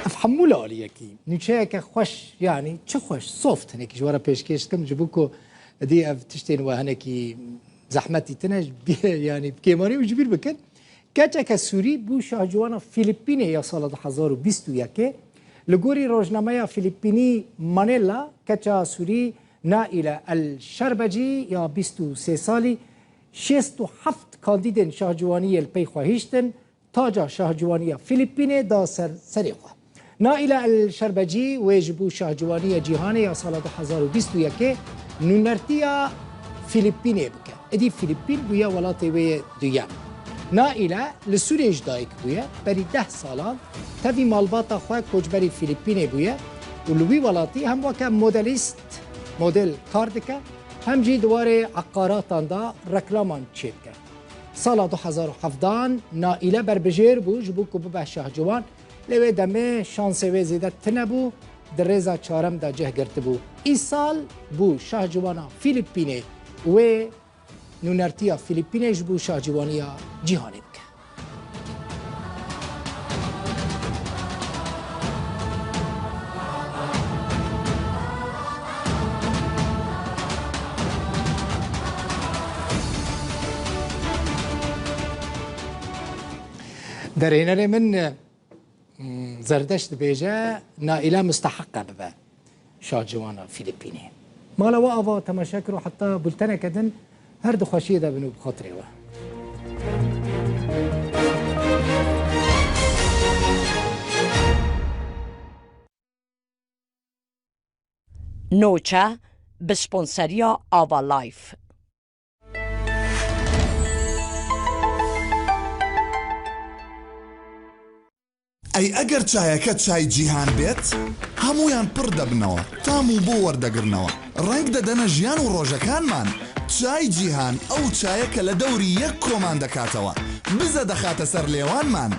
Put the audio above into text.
افهموا لاليكي نشاك خوش يعني چه خوش سوفت هناك جوارا بيشكيشتم جبوكو دي تشتين وهناكي زحمتي تنج يعني بكيماني وجبير بكن كاتاكا سوري بو شاهجوانا فيلبيني يا سال 2021 لغوري روزنامه فيلبيني مانيلا كاتا سوري نائله الشربجي يا 23 سالي 67 كانديدين شاهجوانيه البي خواهشتن تاجا شاهجوانيه فيلبيني دا سريخه نائله الشربجي ويجبو شاهجوانيه جيهاني يا سال 2021 نونرتيا فيلبيني بك ادي فيلبين بويا ولاتي وي دويا نائله لسوريج دايك بويا بري 10 سالان تفي مالباتا خوا كوجبري فيلبيني بويا ولوي ولاتي هم وكا موديليست موديل كاردكا هم جي دواري عقاراتان دا ركلامان تشيتكا سال 2017 نائله بربجير بو جبو كوبو به شاهجوان لوي دمه شانسي وي زيده تنبو دريزا چارم دا جه گرت بو ای سال بو شاهجوانا فيلبيني و نونرتيا فيلبيني جبو شاهجوانيا جيهاني بك درينري من زردشت بيجا نائله مستحقه ببا شاهجوانا فيلبيني مالا وقفا تماشاكرو حتى بلتنا كدن هرد خوشيه دا بنو بخاطري وا نوچه بسپونسریا آوا لایف ئەی ئەگەر چایەکە چای جیهان بێت هەمویان پڕ دەبنەوە تام و بۆ وەردەگرنەوە ڕنگ دەدەنە ژیان و ڕۆژەکانمان چای جیهان ئەو چایەکە لە دەوری یەک کۆمان دەکاتەوە بزە دەخاتە سەر لێوانمان